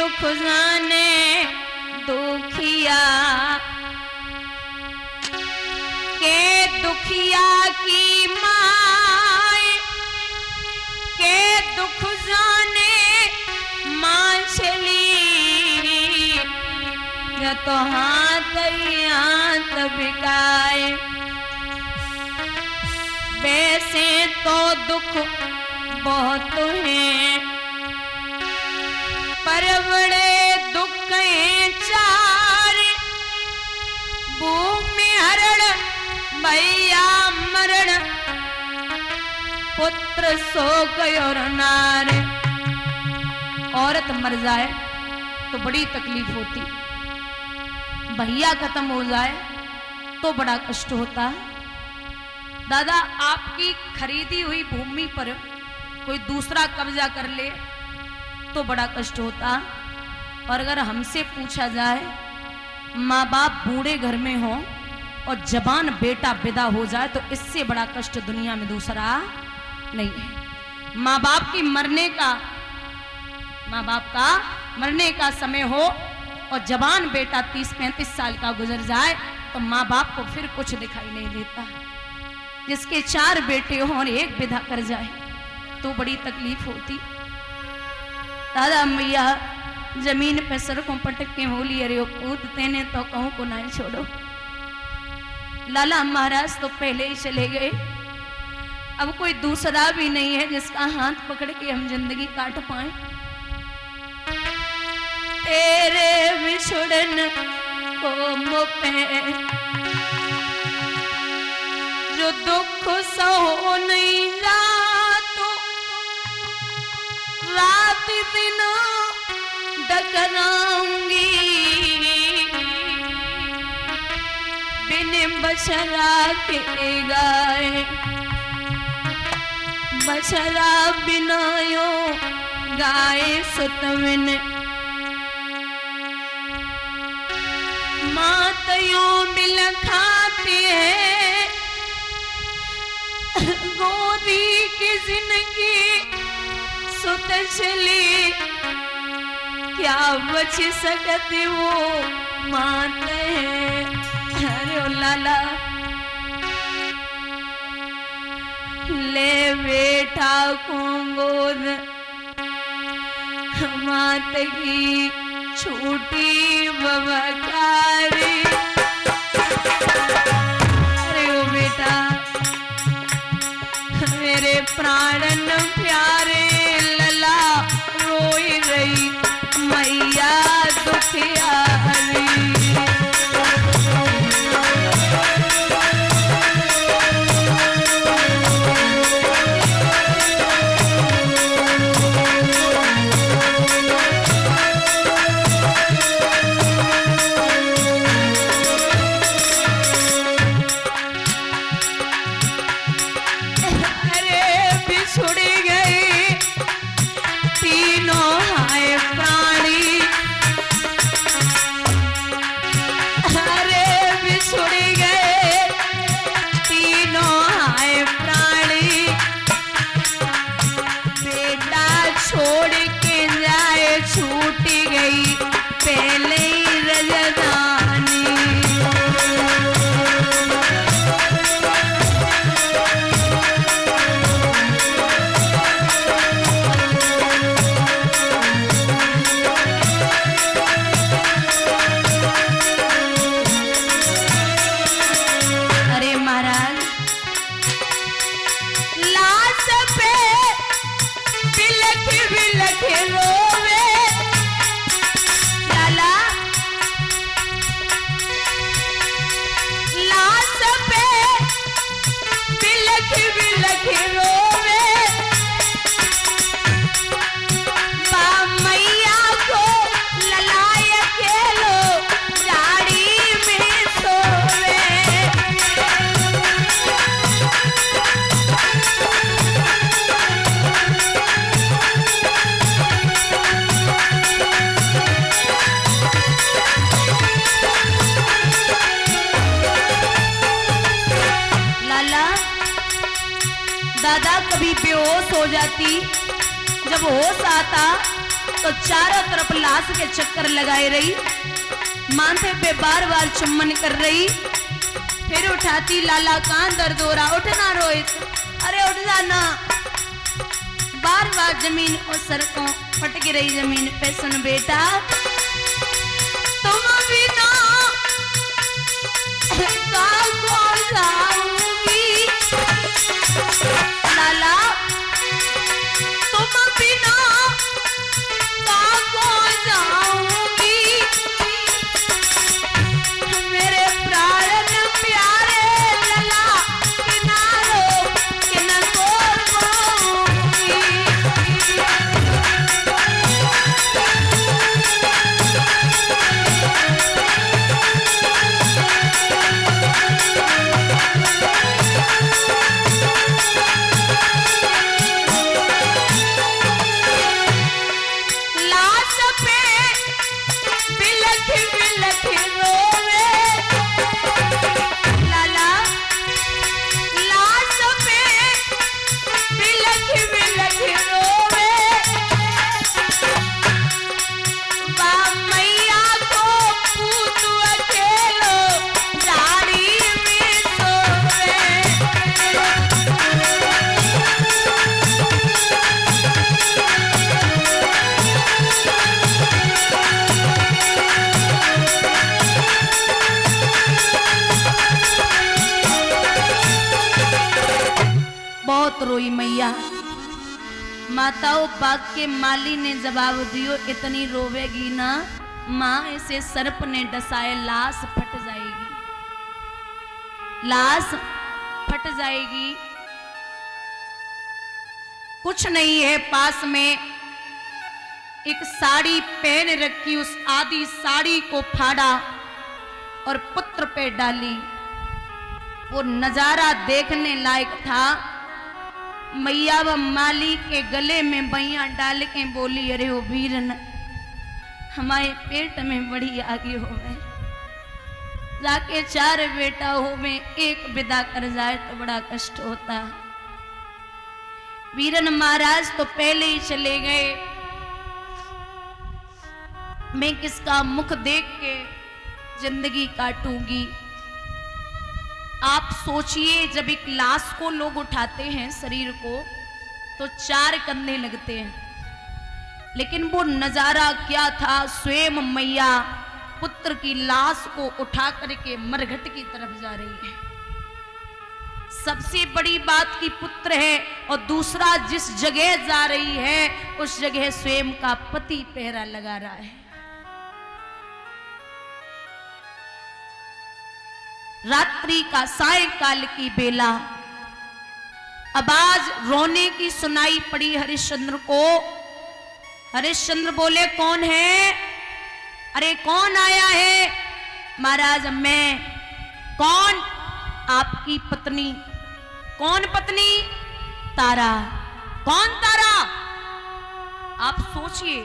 दुख जाने दुखिया, के दुखिया की माय के दुख जाने माछली, या तो हाथ बिकाए। वैसे तो दुख बहुत हैं, पर बड़े दुख हैं चार। भूमि हरण भैया मरण, पुत्र शोक और नार। औरत मर जाए तो बड़ी तकलीफ होती, भैया खत्म हो जाए तो बड़ा कष्ट होता है। दादा, आपकी खरीदी हुई भूमि पर कोई दूसरा कब्जा कर ले तो बड़ा कष्ट होता। और अगर हमसे पूछा जाए, माँ बाप बूढ़े घर में हो और जवान बेटा विदा हो जाए तो इससे बड़ा कष्ट दुनिया में दूसरा नहीं है। माँ बाप का मरने का समय हो और जवान बेटा 30-35 साल का गुजर जाए तो माँ बाप को फिर कुछ दिखाई नहीं देता। जिसके 4 बेटे हों और एक विदा कर जाए तो बड़ी तकलीफ होती। दादा मैया जमीन पे सड़कों पटक के बोली, अरे वो कूदते ने तो कहूं को ना छोड़ो। लाला महाराज तो पहले ही चले गए, अब कोई दूसरा भी नहीं है जिसका हाथ पकड़ के हम जिंदगी काट पाए। तेरे बिछुड़न को मुझे जो दुख सहो नहीं जातो, रात दिन डकराऊंगी। बिन बछड़ा के गाए, बछड़ा बिनायो गाए सुतविन। मातयों मिल खाती है गोदी की जिंदगी सुत चली, क्या बच सकती वो माते हैं। अरे लाला ले बेटा को गोद, मात की छूटी बबकारी। अरे ओ बेटा मेरे प्राणन प्यारे, लला रोई रही मैया दुखियारी। दादा कभी बेहोश हो जाती, जब होश आता तो चारों तरफ लाश के चक्कर लगाए रही, माथे पे बार बार चुम्बन कर रही, फिर उठाती, लाला कहाँ दर्द हो रहा, उठना रोहित, अरे उठ जाना। बार बार जमीन और सड़कों फटक रही जमीन पे, सुन बेटा तुम बिना जाऊंगी, लाला तुम बिना जाऊंगी, मेरे प्राण प्यारे लला किनारो किनारों बोलूंगी। रोई मैया। माताओं बाग के माली ने जवाब दियो, इतनी रोवेगी ना माँ, इसे सर्प ने डसाए लाश फट जाएगी, लाश फट जाएगी। कुछ नहीं है पास में, एक साड़ी पहन रखी, उस आधी साड़ी को फाड़ा और पुत्र पे डाली। वो नजारा देखने लायक था। मैया व माली के गले में बैया डाल के बोली, अरे ओ वीरन हमारे पेट में बड़ी आगे हो गए, जाके 4 बेटा हो में एक विदा कर जाए तो बड़ा कष्ट होता। वीरन महाराज तो पहले ही चले गए, मैं किसका मुख देख के जिंदगी काटूंगी। आप सोचिए, जब एक लाश को लोग उठाते हैं शरीर को तो 4 कंधे लगते हैं, लेकिन वो नजारा क्या था, स्वयं मैया पुत्र की लाश को उठा करके मरघट की तरफ जा रही है। सबसे बड़ी बात की पुत्र है, और दूसरा जिस जगह जा रही है उस जगह स्वयं का पति पहरा लगा रहा है। रात्रि का सायंकाल की बेला, आवाज रोने की सुनाई पड़ी हरिश्चंद्र को। हरिश्चंद्र बोले, कौन है? अरे कौन आया है? महाराज मैं। कौन? आपकी पत्नी। कौन पत्नी? तारा। कौन तारा? आप सोचिए,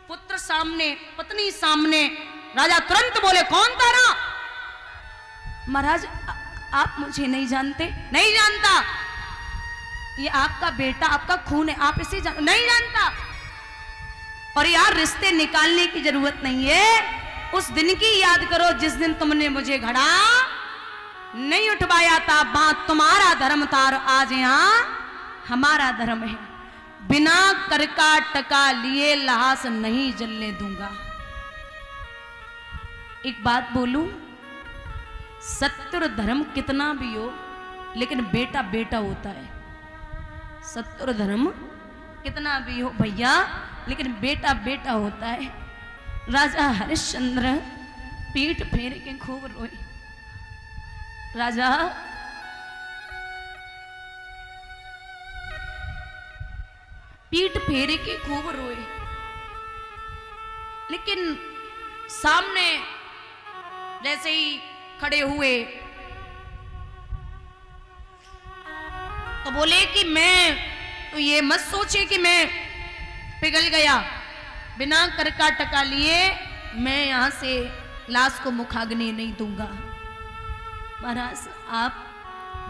पुत्र सामने, पत्नी सामने, राजा तुरंत बोले, कौन तारा? महाराज आप मुझे नहीं जानते? नहीं जानता, ये आपका बेटा, आपका खून है, आप इसे नहीं जानता। और यार रिश्ते निकालने की जरूरत नहीं है, उस दिन की याद करो जिस दिन तुमने मुझे घड़ा नहीं उठवाया था। बात तुम्हारा धर्म था, आज यहां हमारा धर्म है। बिना करका टका लिए लाश नहीं जलने दूंगा। एक बात बोलूं, सत्य और धर्म कितना भी हो लेकिन बेटा बेटा होता है। सत्य और धर्म कितना भी हो भैया, लेकिन बेटा बेटा होता है। राजा हरिश्चंद्र पीठ फेर के खूब रोए। राजा पीठ फेरे के खूब रोए, लेकिन सामने जैसे ही खड़े हुए तो बोले कि मैं तो ये मत सोचे कि मैं पिघल गया, बिना करका टका लिए मैं यहां से लाश को मुखाग्नि नहीं दूंगा। महाराज आप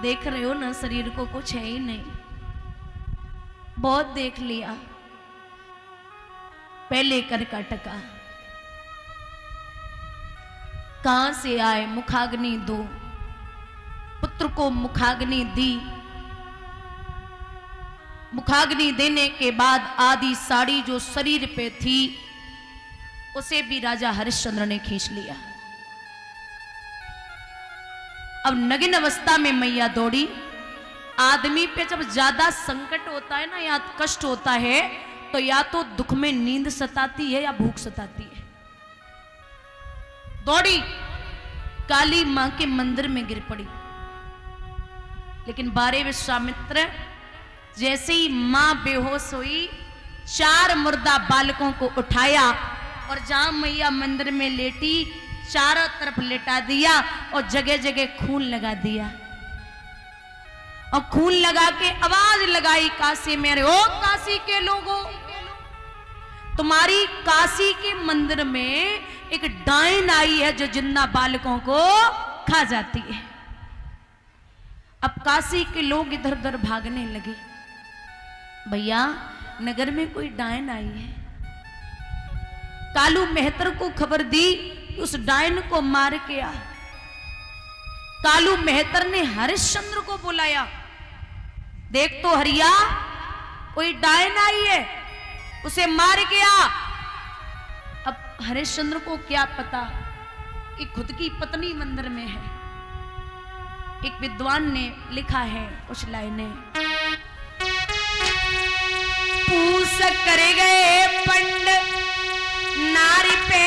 देख रहे हो ना, शरीर को कुछ है ही नहीं, बहुत देख लिया। पहले कर का टका। कहां से आए मुखाग्नि दो, पुत्र को मुखाग्नि दी। मुखाग्नि देने के बाद आधी साड़ी जो शरीर पे थी उसे भी राजा हरिश्चंद्र ने खींच लिया। अब नग्न अवस्था में मैया दौड़ी। आदमी पे जब ज्यादा संकट होता है ना या कष्ट होता है तो या तो दुख में नींद सताती है या भूख सताती है। दौड़ी काली मां के मंदिर में गिर पड़ी। लेकिन 12 विश्वामित्र जैसे ही मां बेहोश हुई 4 मुर्दा बालकों को उठाया और जहां मैया मंदिर में लेटी चारों तरफ लेटा दिया और जगह जगह खून लगा दिया। और खून लगा के आवाज लगाई काशी में, अरे ओ काशी के लोगों, तुम्हारी काशी के मंदिर में एक डायन आई है जो जिंदा बालकों को खा जाती है। अब काशी के लोग इधर उधर भागने लगे। भैया नगर में कोई डायन आई है। कालू मेहतर को खबर दी कि उस डायन को मार के आ। कालू मेहतर ने हरिश्चंद्र को बुलाया, देख तो हरिया कोई डायन आई है, उसे मार के आ। अब हरिश्चंद्र को क्या पता कि खुद की पत्नी मंदिर में है। एक विद्वान ने लिखा है कुछ लाइनें, पूस कर गए पंड नारी पे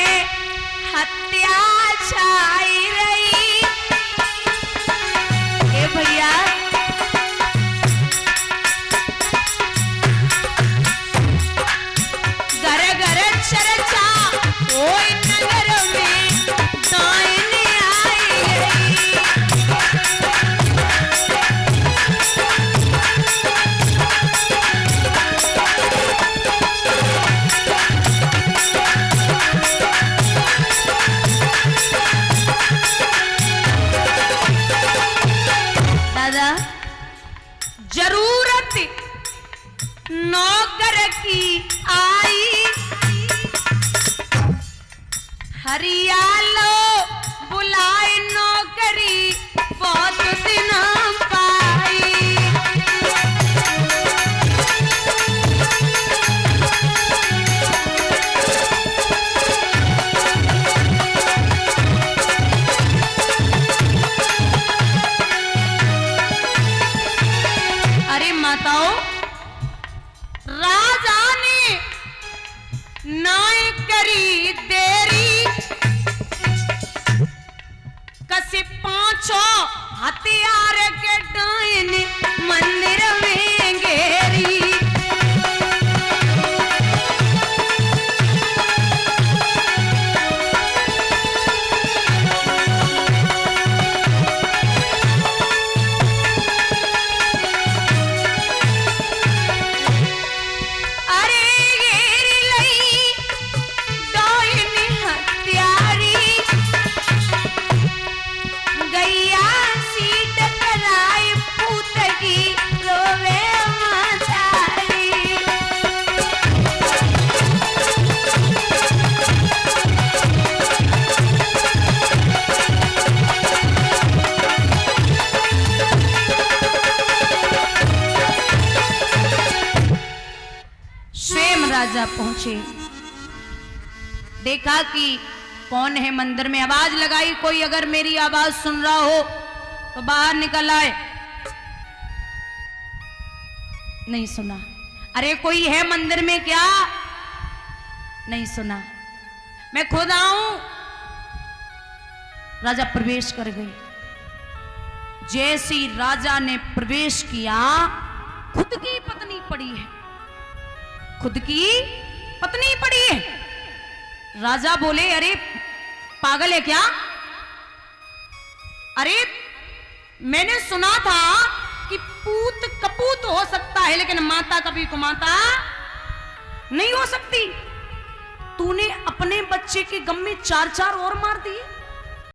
हत्या छाई रही। ए भैया घर घर चर्चा कोई नगर में डायन आई रही। जरूरत नौकर की आई, हरियालो बुलाए नौकरी बहुत दिन पाई। अरे माताओं, राजा ने नाय करी देरी, कसे 5 हथियार के डायन मंदिर में घेरी। राजा पहुंचे, देखा कि कौन है मंदिर में, आवाज लगाई कोई अगर मेरी आवाज सुन रहा हो तो बाहर निकल आए। नहीं सुना। अरे कोई है मंदिर में क्या? नहीं सुना। मैं खुद आऊं। राजा प्रवेश कर गए। जैसे ही राजा ने प्रवेश किया, खुद की पत्नी पड़ी है, खुद की पत्नी पड़ी है। राजा बोले, अरे पागल है क्या? अरे मैंने सुना था कि पूत कपूत हो सकता है लेकिन माता कभी कुमाता नहीं हो सकती। तूने अपने बच्चे के गम में 4 और मार दिए।